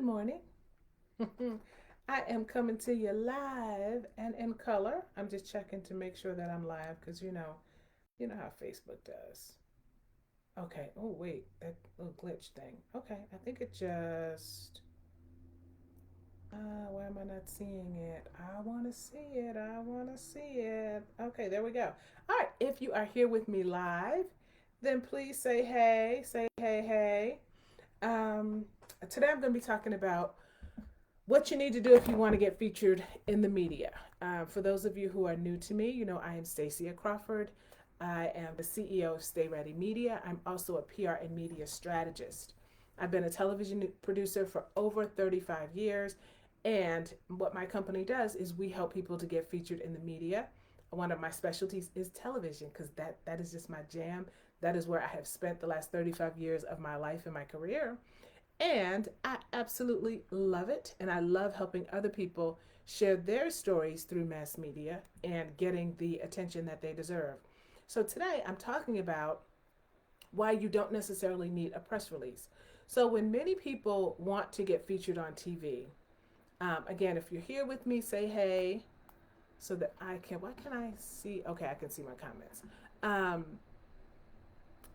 morning. I am coming to you live and in color. I'm just checking to make sure that I'm live because you know how Facebook does. Okay. Oh wait, that little glitch thing. Okay, I think it just. Why am I not seeing it? I want to see it. I want to see it. Okay, there we go. All right. If you are here with me live, then please say hey. Say hey, hey. Um, Today I'm going to be talking about what you need to do if you want to get featured in the media. For those of you who are new to me, I am Stacia Crawford. I am the CEO of Stay Ready Media. I'm also a PR and media strategist. I've been a television producer for over 35 years. And what my company does is we help people to get featured in the media. One of my specialties is television because that is just my jam. That is where I have spent the last 35 years of my life and my career. And I absolutely love it. And I love helping other people share their stories through mass media and getting the attention that they deserve. So today I'm talking about why you don't necessarily need a press release. So when many people want to get featured on TV, again, if you're here with me, say hey so that I can, why can I see? Okay, I can see my comments. Um,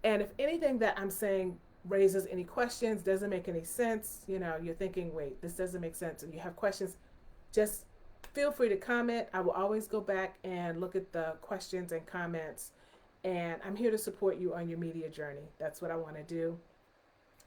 and if anything that I'm saying raises any questions, doesn't make any sense, you're thinking, wait, this doesn't make sense, and you have questions, just feel free to comment. I will always go back and look at the questions and comments, and I'm here to support you on your media journey. That's what I want to do.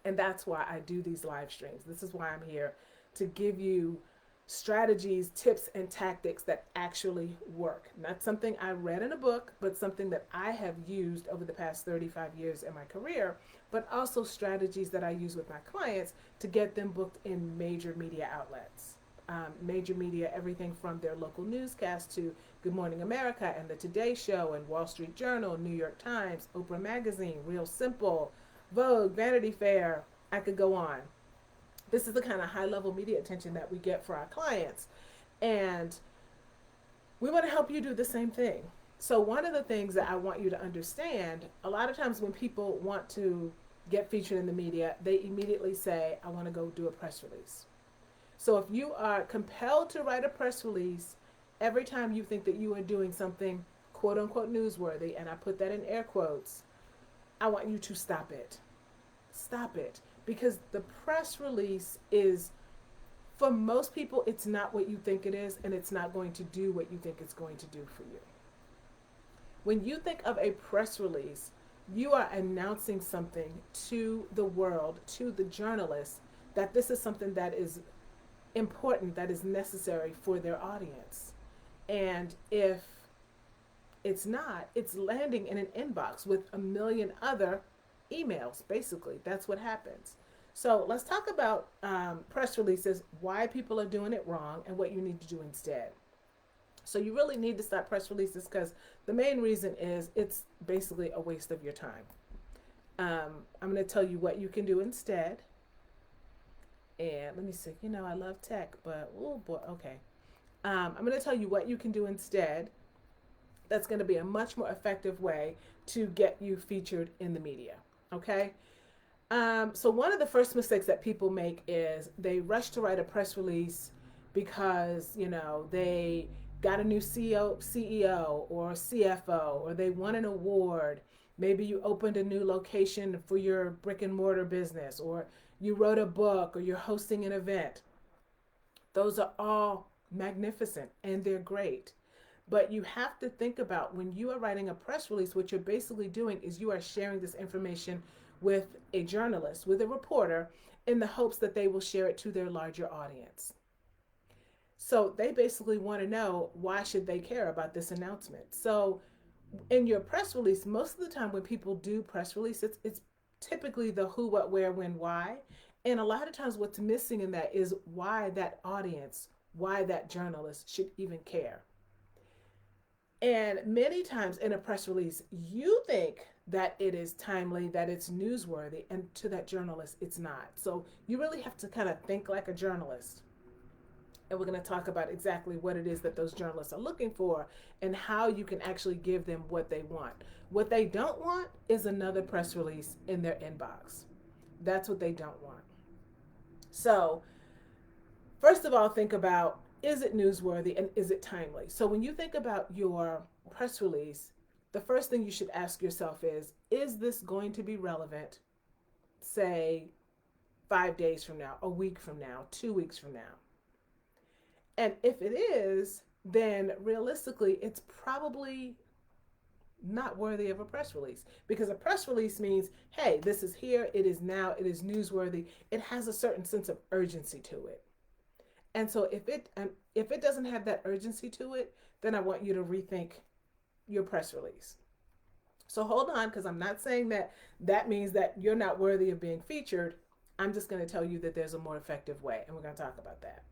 And that's why I do these live streams. This is why I'm here to give you strategies, tips, and tactics that actually work. Not something I read in a book, but something that I have used over the past 35 years in my career, but also strategies that I use with my clients to get them booked in major media outlets. Major media, everything from their local newscast to Good Morning America and the Today Show and Wall Street Journal, New York Times, Oprah Magazine, Real Simple, Vogue, Vanity Fair. I could go on. This is the kind of high level media attention that we get for our clients. And we want to help you do the same thing. So, one of the things that I want you to understand, a lot of times when people want to get featured in the media, they immediately say, I want to go do a press release. So, if you are compelled to write a press release every time you think that you are doing something quote unquote newsworthy, and I put that in air quotes, I want you to stop it. Stop it. Because the press release is, for most people, it's not what you think it is, and it's not going to do what you think it's going to do for you. When you think of a press release, you are announcing something to the world, to the journalists, that this is something that is important, that is necessary for their audience. And if it's not, it's landing in an inbox with a million other emails, basically. That's what happens. So let's talk about press releases, why people are doing it wrong, and what you need to do instead. So you really need to stop press releases because the main reason is it's basically a waste of your time. I'm going to tell you what you can do instead. And let me see, I love tech, but oh boy, okay. I'm going to tell you what you can do instead. That's going to be a much more effective way to get you featured in the media. Okay. So one of the first mistakes that people make is they rush to write a press release because they got a new CEO or CFO, or they won an award. Maybe you opened a new location for your brick and mortar business, or you wrote a book, or you're hosting an event. Those are all magnificent and they're great. But you have to think about when you are writing a press release, what you're basically doing is you are sharing this information with a journalist, with a reporter, in the hopes that they will share it to their larger audience. So they basically want to know, why should they care about this announcement? So in your press release, most of the time when people do press releases, it's typically the who, what, where, when, why. And a lot of times what's missing in that is why that audience, why that journalist should even care. And many times in a press release, you think that it is timely, that it's newsworthy, and to that journalist, it's not. So you really have to kind of think like a journalist. And we're going to talk about exactly what it is that those journalists are looking for and how you can actually give them what they want. What they don't want is another press release in their inbox. That's what they don't want. So first of all, think about, is it newsworthy and is it timely? So when you think about your press release, the first thing you should ask yourself is this going to be relevant, say, 5 days from now, a week from now, 2 weeks from now? And if it is, then realistically, it's probably not worthy of a press release, because a press release means, hey, this is here, it is now, it is newsworthy, it has a certain sense of urgency to it. And so if it doesn't have that urgency to it, then I want you to rethink your press release. So hold on, because I'm not saying that that means that you're not worthy of being featured. I'm just going to tell you that there's a more effective way, and we're going to talk about that.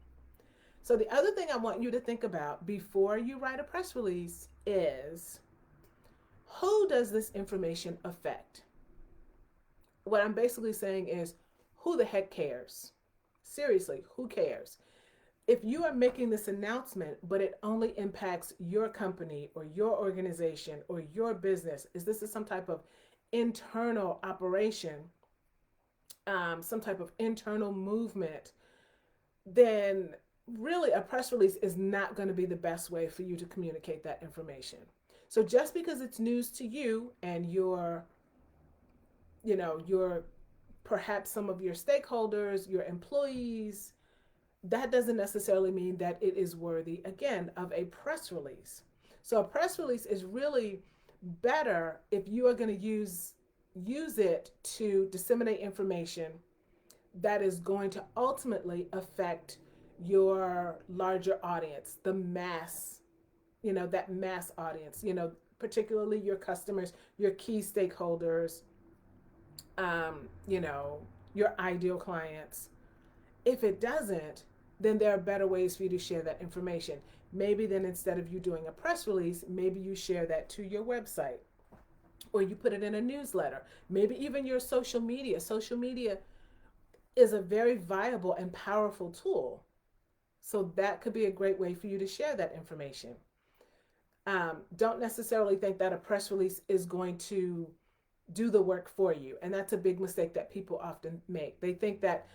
So the other thing I want you to think about before you write a press release is, who does this information affect? What I'm basically saying is, who the heck cares? Seriously, who cares? If you are making this announcement, but it only impacts your company or your organization or your business, is this some type of internal operation, some type of internal movement, then really a press release is not going to be the best way for you to communicate that information. So just because it's news to you and your perhaps some of your stakeholders, your employees, that doesn't necessarily mean that it is worthy, again, of a press release. So a press release is really better if you are going to use it to disseminate information that is going to ultimately affect your larger audience, the mass, that mass audience, particularly your customers, your key stakeholders, your ideal clients. If it doesn't, then there are better ways for you to share that information. Maybe then, instead of you doing a press release, maybe you share that to your website, or you put it in a newsletter. Maybe even your social media. Social media is a very viable and powerful tool. So that could be a great way for you to share that information. Don't necessarily think that a press release is going to do the work for you. And that's a big mistake that people often make. They think that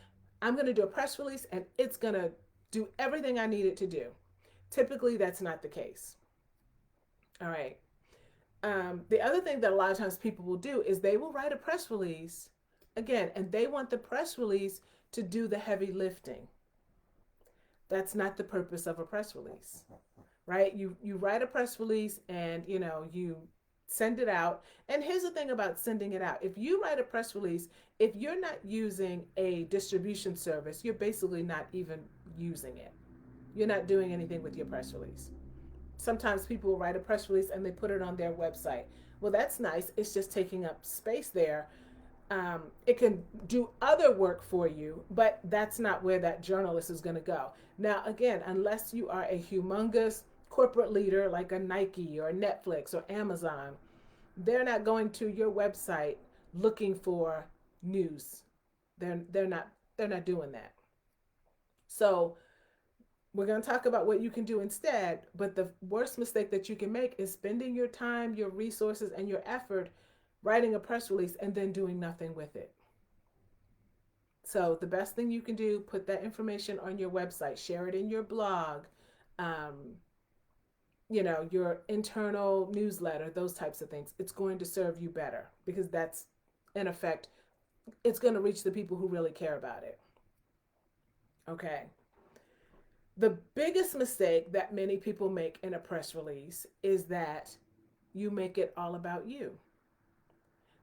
I'm going to do a press release and it's going to do everything I need it to do. Typically, that's not the case. All right. The other thing that a lot of times people will do is they will write a press release, again, and they want the press release to do the heavy lifting. That's not the purpose of a press release, right? You write a press release and you send it out. And here's the thing about sending it out. If you write a press release, if you're not using a distribution service, you're basically not even using it. You're not doing anything with your press release. Sometimes people will write a press release and they put it on their website. Well, that's nice. It's just taking up space there. It can do other work for you, but that's not where that journalist is going to go. Now, again, unless you are a humongous corporate leader like a Nike or Netflix or Amazon, they're not going to your website looking for news. They're not doing that. So we're going to talk about what you can do instead, but the worst mistake that you can make is spending your time, your resources, and your effort writing a press release and then doing nothing with it. So the best thing you can do, put that information on your website, share it in your blog, your internal newsletter, those types of things. It's going to serve you better because that's, in effect, it's going to reach the people who really care about it. Okay. The biggest mistake that many people make in a press release is that you make it all about you.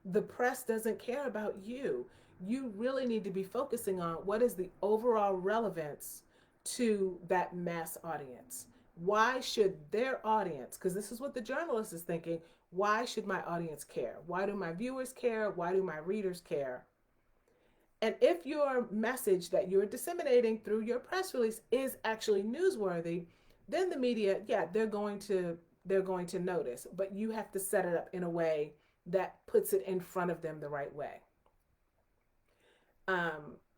The press doesn't care about you. You really need to be focusing on what is the overall relevance to that mass audience. Why should their audience, because this is what the journalist is thinking, why should my audience care? Why do my viewers care? Why do my readers care? And if your message that you're disseminating through your press release is actually newsworthy, then the media, they're going to notice, but you have to set it up in a way that puts it in front of them the right way.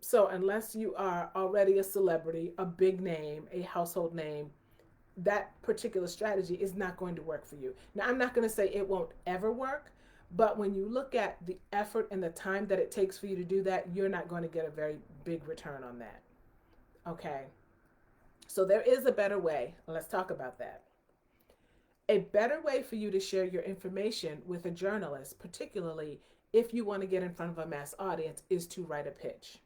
So unless you are already a celebrity, a big name, a household name, that particular strategy is not going to work for you. Now, I'm not going to say it won't ever work, but when you look at the effort and the time that it takes for you to do that, you're not going to get a very big return on that. Okay. So there is a better way. Let's talk about that. A better way for you to share your information with a journalist, particularly if you want to get in front of a mass audience, is to write a pitch.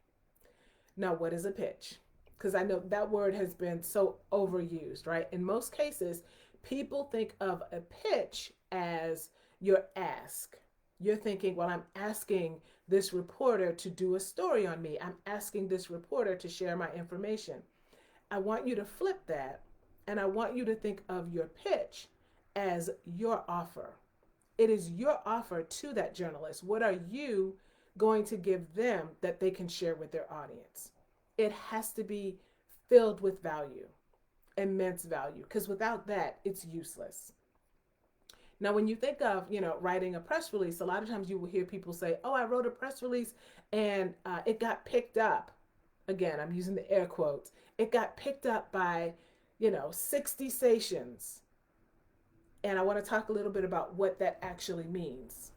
Now, what is a pitch? Because I know that word has been so overused, right? In most cases, people think of a pitch as your ask. You're thinking, well, I'm asking this reporter to do a story on me. I'm asking this reporter to share my information. I want you to flip that, and I want you to think of your pitch as your offer. It is your offer to that journalist. What are you going to give them that they can share with their audience? It has to be filled with value, immense value, because without that, it's useless. Now, when you think of, writing a press release, a lot of times you will hear people say, oh, I wrote a press release and it got picked up. Again, I'm using the air quotes. It got picked up by, 60 stations. And I want to talk a little bit about what that actually means.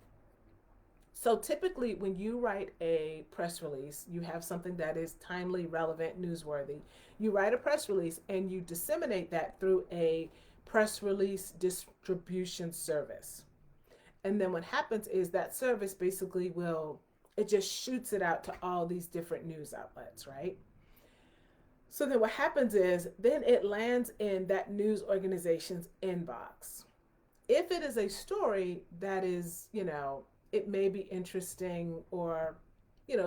So typically, when you write a press release, you have something that is timely, relevant, newsworthy. You write a press release and you disseminate that through a press release distribution service. And then what happens is that service basically it just shoots it out to all these different news outlets, right? So then what happens is then it lands in that news organization's inbox. If it is a story that is, it may be interesting or,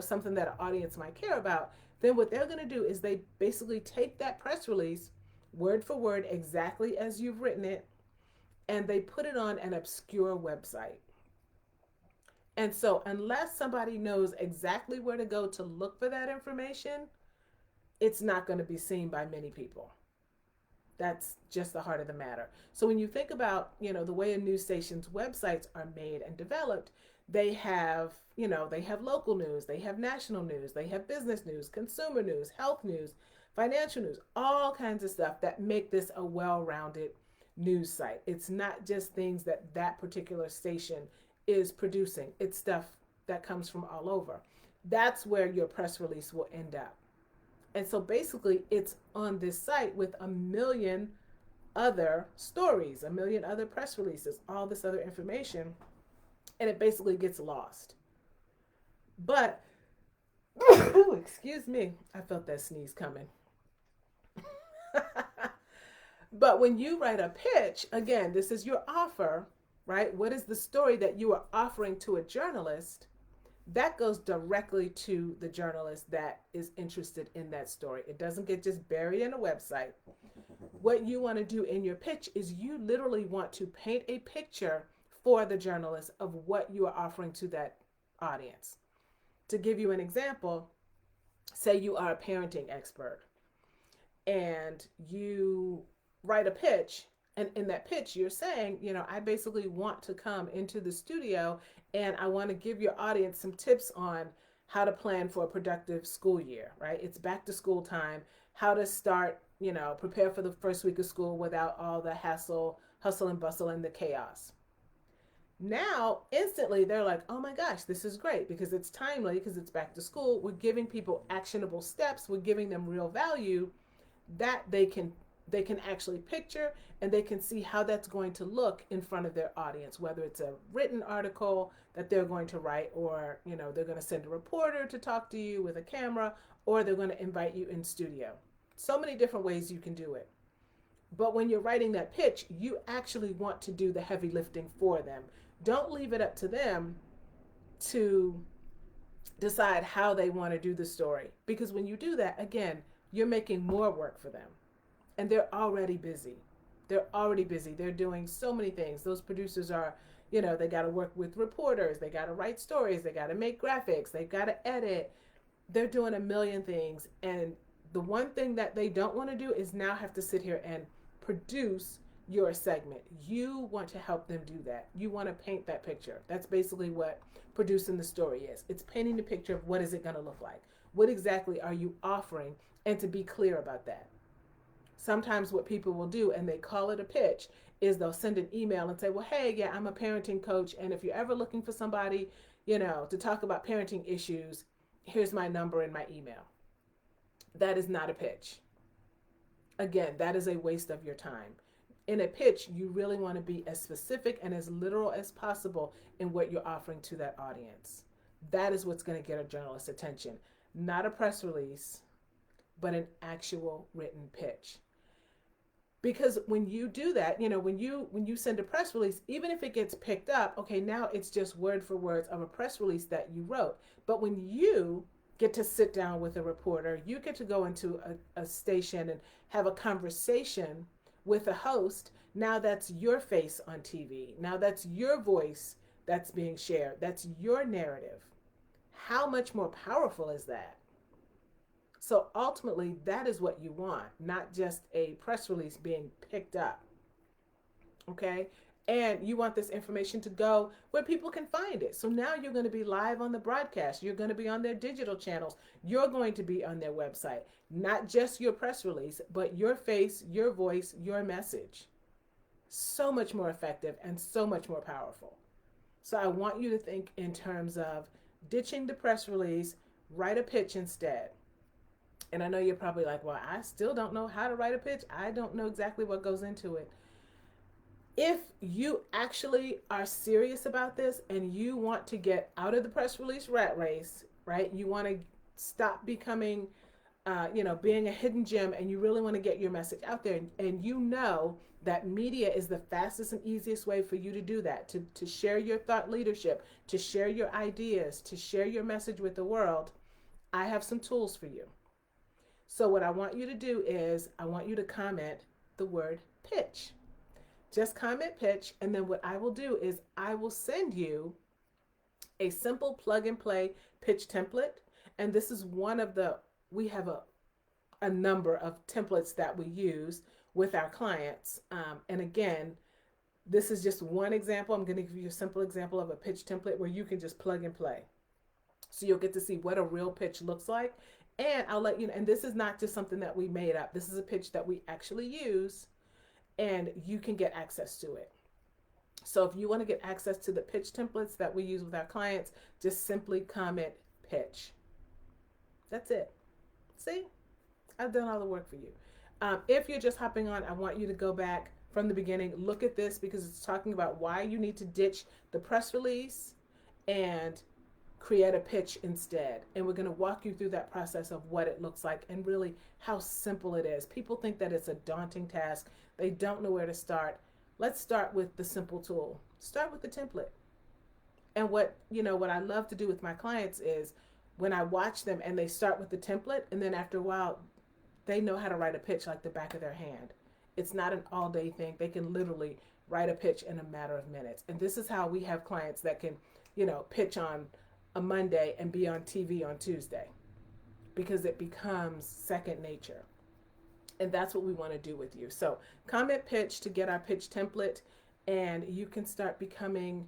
something that an audience might care about, then what they're going to do is they basically take that press release word for word exactly as you've written it, and they put it on an obscure website. And so unless somebody knows exactly where to go to look for that information, it's not going to be seen by many people. That's just the heart of the matter. So when you think about, the way a news station's websites are made and developed, they have, they have local news, they have national news, they have business news, consumer news, health news, financial news, all kinds of stuff that make this a well-rounded news site. It's not just things that that particular station is producing. It's stuff that comes from all over. That's where your press release will end up. And so basically, it's on this site with a million other stories, a million other press releases, all this other information, and it basically gets lost. But, excuse me, I felt that sneeze coming. But when you write a pitch, again, this is your offer, right? What is the story that you are offering to a journalist? That goes directly to the journalist that is interested in that story. It doesn't get just buried in a website. What you want to do in your pitch is you literally want to paint a picture for the journalist of what you are offering to that audience. To give you an example, say you are a parenting expert and you write a pitch, and in that pitch you're saying, I basically want to come into the studio and I want to give your audience some tips on how to plan for a productive school year, right? It's back to school time, how to start, prepare for the first week of school without all the hassle, hustle and bustle and the chaos. Now, instantly, they're like, oh my gosh, this is great because it's timely, because it's back to school. We're giving people actionable steps. We're giving them real value that they can actually picture, and they can see how that's going to look in front of their audience, whether it's a written article that they're going to write, or they're going to send a reporter to talk to you with a camera, or they're going to invite you in studio. So many different ways you can do it. But when you're writing that pitch, you actually want to do the heavy lifting for them. Don't leave it up to them to decide how they want to do the story, because when you do that, again, you're making more work for them. And they're already busy. They're doing so many things. Those producers are, they got to work with reporters. They got to write stories. They got to make graphics. They got to edit. They're doing a million things. And the one thing that they don't want to do is now have to sit here and produce your segment. You want to help them do that. You want to paint that picture. That's basically what producing the story is. It's painting the picture of what is it going to look like. What exactly are you offering? And to be clear about that. Sometimes what people will do, and they call it a pitch, is they'll send an email and say, well, hey, yeah, I'm a parenting coach, and if you're ever looking for somebody, to talk about parenting issues, here's my number and my email. That is not a pitch. Again, that is a waste of your time. In a pitch, you really want to be as specific and as literal as possible in what you're offering to that audience. That is what's going to get a journalist's attention. Not a press release, but an actual written pitch. Because when you do that, when you send a press release, even if it gets picked up, okay, now it's just word for words of a press release that you wrote. But when you get to sit down with a reporter, you get to go into a station and have a conversation with a host. Now that's your face on TV. Now that's your voice that's being shared. That's your narrative. How much more powerful is that? So ultimately, that is what you want, not just a press release being picked up. Okay. And you want this information to go where people can find it. So now you're going to be live on the broadcast. You're going to be on their digital channels. You're going to be on their website. Not just your press release, but your face, your voice, your message. So much more effective and so much more powerful. So I want you to think in terms of ditching the press release, write a pitch instead. And I know you're probably like, well, I still don't know how to write a pitch. I don't know exactly what goes into it. If you actually are serious about this and you want to get out of the press release rat race, right? You want to stop becoming, being a hidden gem, and you really want to get your message out there. And you know that media is the fastest and easiest way for you to do that, to share your thought leadership, to share your ideas, to share your message with the world. I have some tools for you. So what I want you to do is I want you to comment the word pitch. Just comment pitch, and then what I will do is I will send you a simple plug and play pitch template. And this is we have a number of templates that we use with our clients. And again, this is just one example. I'm going to give you a simple example of a pitch template where you can just plug and play. So you'll get to see what a real pitch looks like. And I'll let you know, and this is not just something that we made up. This is a pitch that we actually use, and you can get access to it. So if you want to get access to the pitch templates that we use with our clients, just simply comment pitch. That's it. See, I've done all the work for you. If you're just hopping on, I want you to go back from the beginning, look at this, because it's talking about why you need to ditch the press release and create a pitch instead. And we're going to walk you through that process of what it looks like and really how simple it is. People think that it's a daunting task. They don't know where to start. Let's start with the simple tool. Start with the template. And what I love to do with my clients is when I watch them and they start with the template, and then after a while, they know how to write a pitch like the back of their hand. It's not an all-day thing. They can literally write a pitch in a matter of minutes. And this is how we have clients that can, pitch on a Monday and be on TV on Tuesday, because it becomes second nature. And that's what we want to do with you. So comment pitch to get our pitch template, and you can start becoming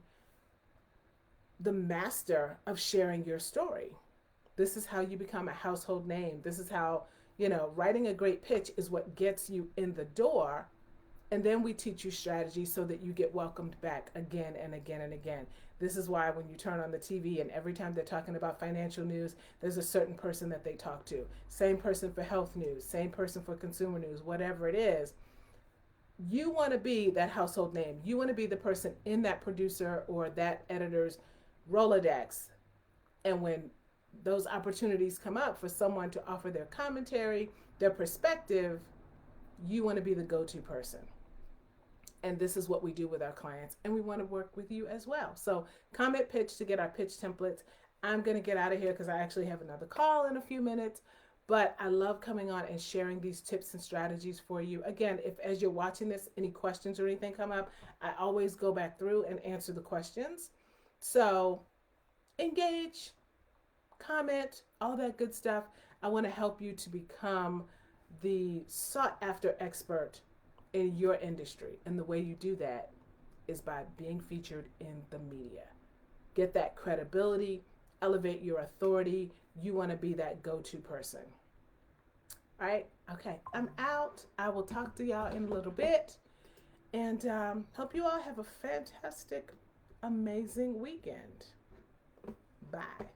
the master of sharing your story. This is how you become a household name. This is how, writing a great pitch is what gets you in the door. And then we teach you strategy so that you get welcomed back again and again and again. This is why when you turn on the TV and every time they're talking about financial news, there's a certain person that they talk to. Same person for health news, same person for consumer news, whatever it is. You want to be that household name. You want to be the person in that producer or that editor's Rolodex. And when those opportunities come up for someone to offer their commentary, their perspective, you want to be the go-to person. And this is what we do with our clients, and we want to work with you as well. So comment pitch to get our pitch templates. I'm going to get out of here because I actually have another call in a few minutes, but I love coming on and sharing these tips and strategies for you. Again, if as you're watching this, any questions or anything come up, I always go back through and answer the questions. So engage, comment, all that good stuff. I want to help you to become the sought after expert in your industry. And the way you do that is by being featured in the media. Get that credibility, elevate your authority. You want to be that go-to person. All right. Okay. I'm out. I will talk to y'all in a little bit, and hope you all have a fantastic, amazing weekend. Bye.